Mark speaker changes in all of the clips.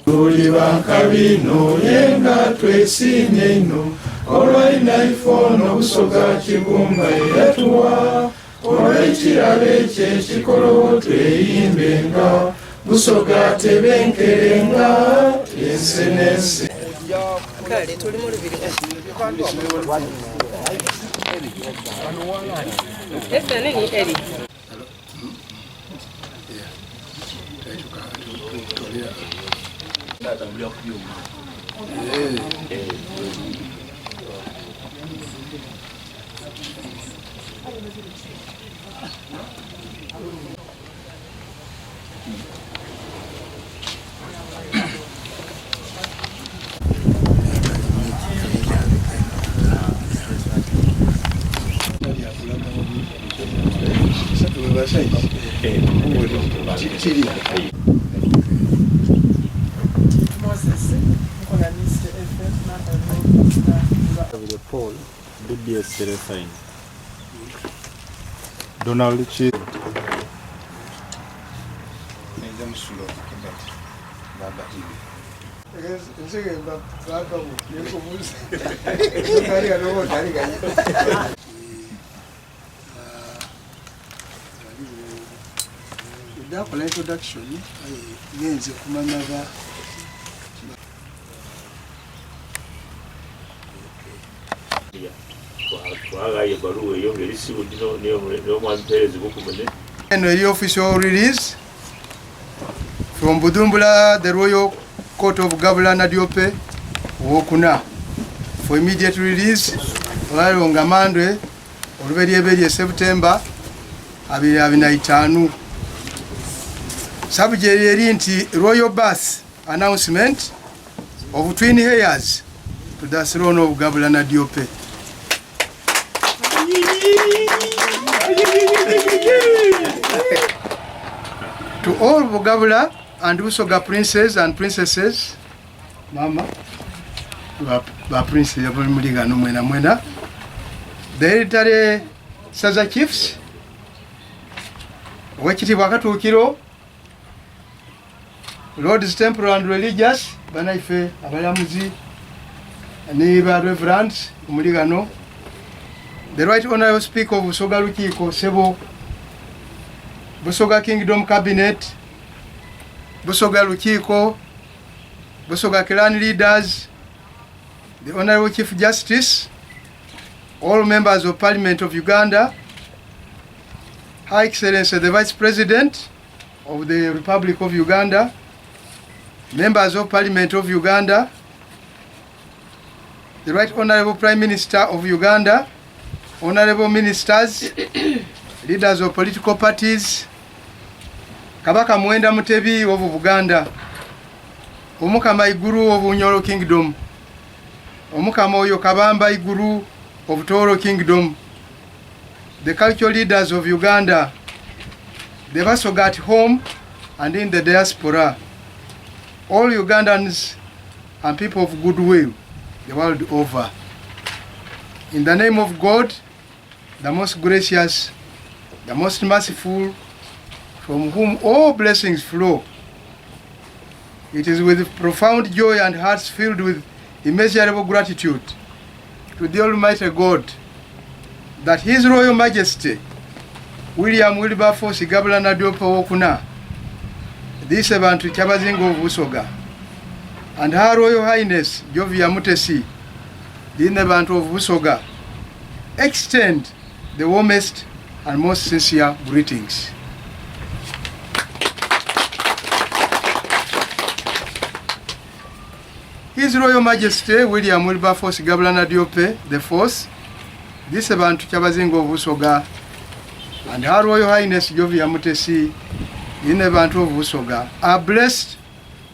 Speaker 1: Tuli bankabino yenga twesimye ino olwalina ifono Busoga Kibumba eyatuwa olw'ekirabe kye ekikolowo tweyimbenga Busoga tebenkerenga ensenense.
Speaker 2: Kale tuli mu lubiri eri
Speaker 3: Paul, BBS Serafine. Donald Chi.
Speaker 4: Dakola introduction yenze kumanya ba the official release from Budumbula, the Royal Court of Governor Diope Wokuna for immediate release while Ngamandwe already September 2025. Subject erinti Royal Bus announcement of twin heirs to the throne of Governor Diope. To all Bugabula and Busoga princes and princesses, Mama, ba princes ya muliga no mwena, the hereditary Saza chiefs, Wachitibwa Katuukiro, Lords temporal and religious, banaife abalamuzi, ni ba reverends muligano. The Right Honorable Speaker of Busoga Lukiiko Sebo, Busoga Kingdom Cabinet, Busoga Lukiiko, Busoga clan leaders, the Honorable Chief Justice, all members of Parliament of Uganda, High Excellency the Vice President of the Republic of Uganda, members of Parliament of Uganda, the Right Honorable Prime Minister of Uganda, honorable ministers, leaders of political parties, Kabaka Mwenda Mutebi of Buganda, Omukama Iguru of Unyoro Kingdom, Omukama Oyo Kabamba Iguru of Toro Kingdom, the cultural leaders of Uganda, the Abasoga at home and in the diaspora, all Ugandans and people of goodwill the world over. In the name of God, the most gracious, the most merciful, from whom all blessings flow, it is with profound joy and hearts filled with immeasurable gratitude to the Almighty God that His Royal Majesty William Wilberforce Governor Diope Wokuna, this Innebantu Kyabazinga of Busoga, and Her Royal Highness Jovia Mutesi, the Innebantu of Busoga, extend the warmest and most sincere greetings. His Royal Majesty William Wilberforce Governor Diope the Fourth, this Innebantu Kyabazinga of Busoga, and Her Royal Highness Jovia Mutesi, the Innebantu of Busoga, are blessed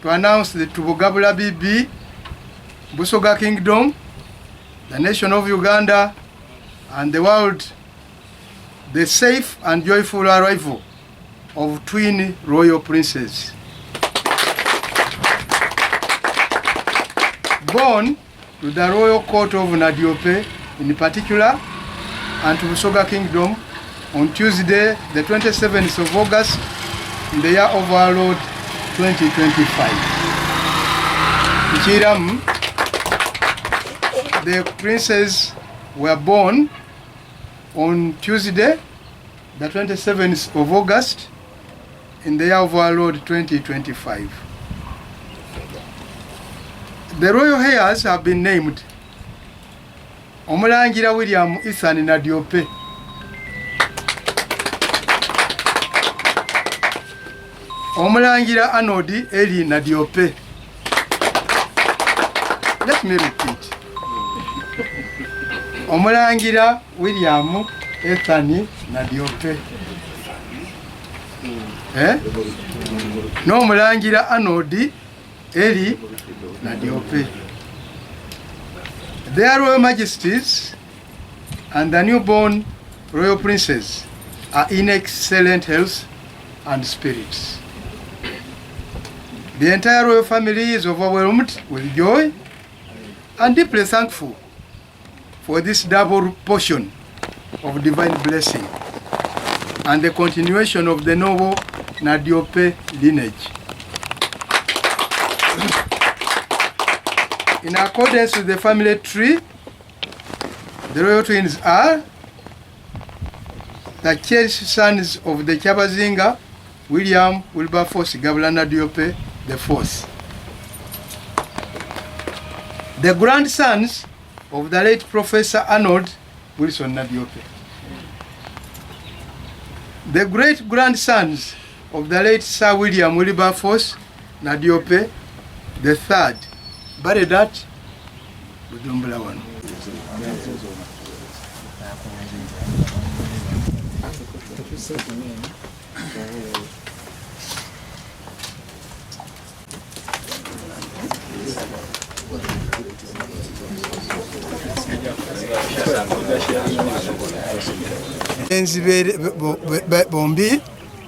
Speaker 4: to announce the Tubugabula BB, Busoga Kingdom, the nation of Uganda, and the world, the safe and joyful arrival of twin royal princes. Born to the royal court of Nadiope in particular, and to Busoga Kingdom, on Tuesday, the 27th of August, in the year of our Lord 2025. Chiram, the princes were born on Tuesday, the 27th of August, in the year of our Lord 2025. The royal heirs have been named Omulangira William Ethan Nadiope, Omulangira Anodi Eli Nadiope. Let me repeat. Omulangira William Ethan Nadiope. No Omulangira Anodi Eli Nadiope. Their royal majesties and the newborn royal princes are in excellent health and spirits. The entire royal family is overwhelmed with joy and deeply thankful for this double portion of divine blessing and the continuation of the noble Nadiope lineage. In accordance with the family tree, the royal twins are the cherished sons of the Kyabazinga, William Wilberforce Gabula Nadiope the fourth. The grandsons of the late Professor Arnold Wilson Nadiope. The great-grandsons of the late Sir William Wilberforce Nadiope the third. Baredat Bujumbura one. Balenzi bombi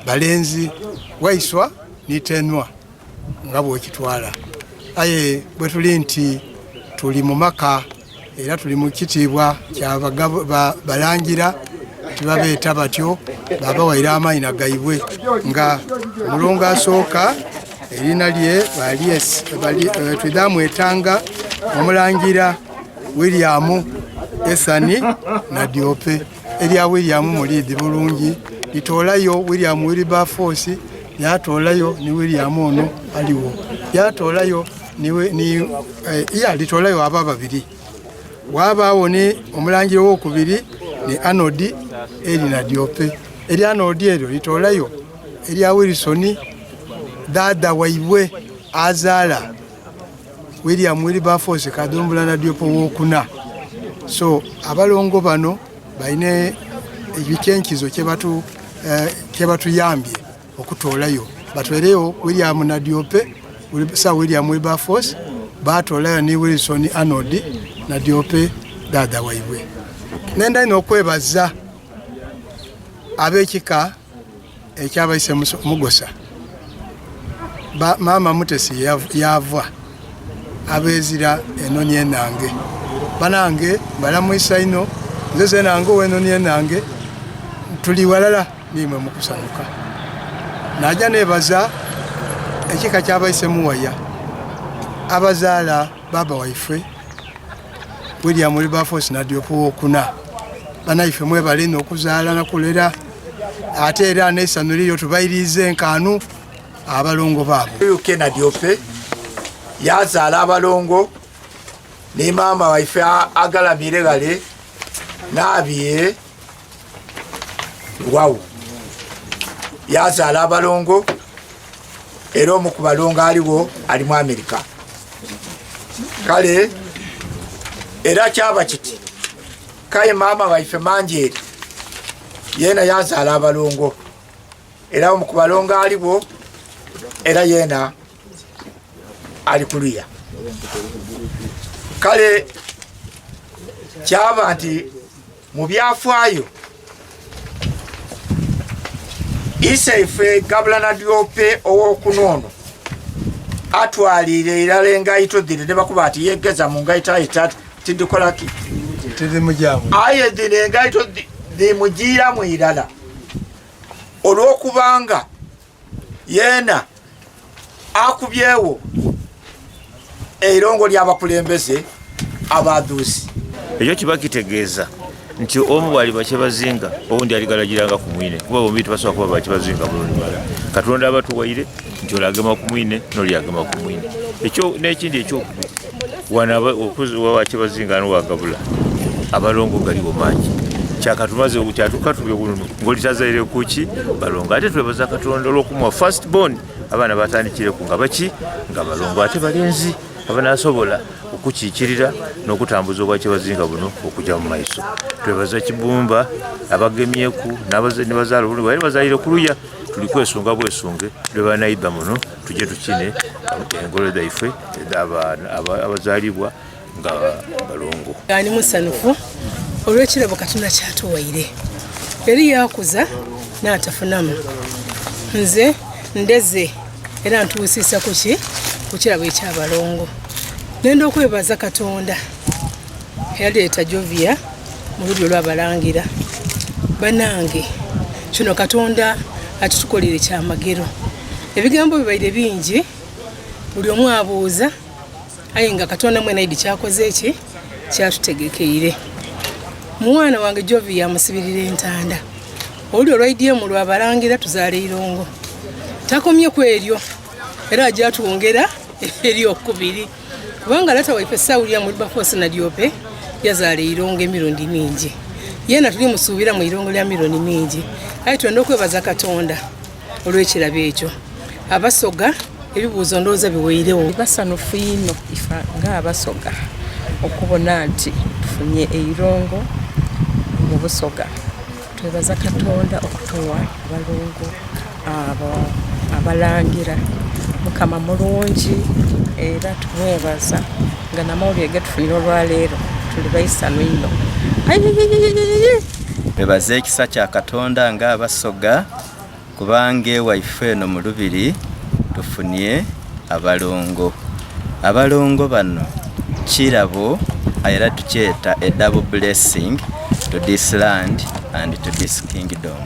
Speaker 4: balenzi waiswa nitenwa nga bwekitwala. Aye bwe tuli nti tuli mu maka era tuli mu kitiibwa kya balangira tubabeeta batyo baba waira amaina gaibwe nga mulongo asooka erina lye twidamwetanga Omulangira William Ethan Nadiope. Erya William mulidi bulungi litolayo William Wilberforce yatolayo ni William ono aliwo yatolayo litolayo aba babiri wabaawo ni Omulangira w'okubiri ni Arnold Eli Nadiope. Erya Arnold eryo litolayo erya Wilson dada waibwe azaala William Wilberforce Kadombula Nadiope w'okuna. So abalongo bano baine ebikenkizo kye batuyambye okutolayo batwereyo William Nadiope Sir William Wilberforce batolayo ni Wilson Arnold Nadiope dada waibwe. Nenda ino okwebaza abekika ekyabayise mugosa mama Mutesi yava abezira enonye nange banange balamwisa ino nze nange wenonye nange tuli walala nimwe mukusanuka naja nebaza ekika kyabayise muwaya abazaala baba waife William Wilberforce Nadiope w'okuna banaife mwebale n'okuzaala nakulera ate era n'essanyu tubayirize enkanu abalongo baabo.
Speaker 5: UK Nadiope yazaala abalongo ne maama waife agalamire gale n'abye wow yazaala abalongo era omu ku balongo aliwo ali mu America kale era kyaba kiti kaye maama waife Manjeri yena yazaala abalongo era omu ku balongo aliwo era yena ali kuluya kale kyaba nti mu byafaayo isaife Gabula Nadiope ow'okunono atwalire irala engaito dhiri ne bakuba ati yegeza mu ngaito ayita tidikola ki
Speaker 4: tiri mujamu
Speaker 5: aye dhiri engaito dhimugira mu irala olw'okubanga yeena akubyewo eirongo ly'abakulembeze abaduusi.
Speaker 6: Ekyo kiba kitegeeza nti omu bwali bakyebazinga owundi aligalagiranga ku mwine kuba bombi tebasobola kuba bakyebazinga bulungi. Katonda abatuwaire nti olagema ku mwine n'olyagema ku mwine. Ekyo n'ekindi ekyokubiri wana wakyebazinga n'owagabula abalongo galiwo mangi kyakatumaze okukyatukatumye bulungi ng'olitazaire kuki balongo. Ate twebaza Katonda olw'okumuwa first born abaana batandikireku nga baki nga balongo ate balenzi abanaasobola okukiikirira n'okutambuza obwakyebazinga buno okujja mu maiso. Twebaza Kibumba abagemyeku ne bazaala bulungi bali bazaalire ku luya tuli kwesunga bwesunge lwe banayidda muno tujje tukine engolo zaife abazaalibwa nga balongo.
Speaker 2: Ani musanufu olw'ekirabo Katonda kyatuwaire yali yakuza n'atafunamu. Nze ndeze era ntuusiisa ku kirabo ekyabalongo. Nenda okwebaza Katonda eyaleeta Jovia mu lulyo lw'abalangira. Banange kino Katonda atutukolere kyamagero. Ebigambo bibaire bingi buli omu abuuza aye nga Katonda mwena idi kyakoze eki kyatutegekeire. Mwana wange Jovia amusibirira entanda olulyo lwaidye mu lw'abalangira tuzaala irongo. Takomye ku eryo era ajja tuwongera eryokubiri kubanga lata waife Saulia mu Bafosi na Diope yazaala irongo emirundi mingi. Yena tuli musuubira mu irongo lya mirundi mingi. Aye twenda okwebaza Katonda olw'ekirabo ekyo. Abasoga ebibuuzo ndowooza biweirewo.
Speaker 7: Basanufu ino ifa ng'Abasoga okubona nti tufunye eirongo mu Busoga. Twebaza Katonda okutuwa abalongo abalangira. Mukama mulungi era tumwebaza nga namawulire getufunira olwaleero tuli baisano ino.
Speaker 8: Twebaza ekisa kya Katonda ng'Abasoga kubanga ewaife eno mu lubiri tufunye abalongo. Abalongo bano kirabo era tukyeta a double blessing to this land and to this kingdom.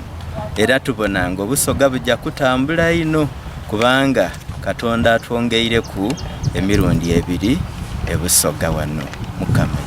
Speaker 8: Era tubona nga Obusoga bujja kutambula ino kubanga Katonda atwongeireku emirundi ebiri e Busoga wano. Mukama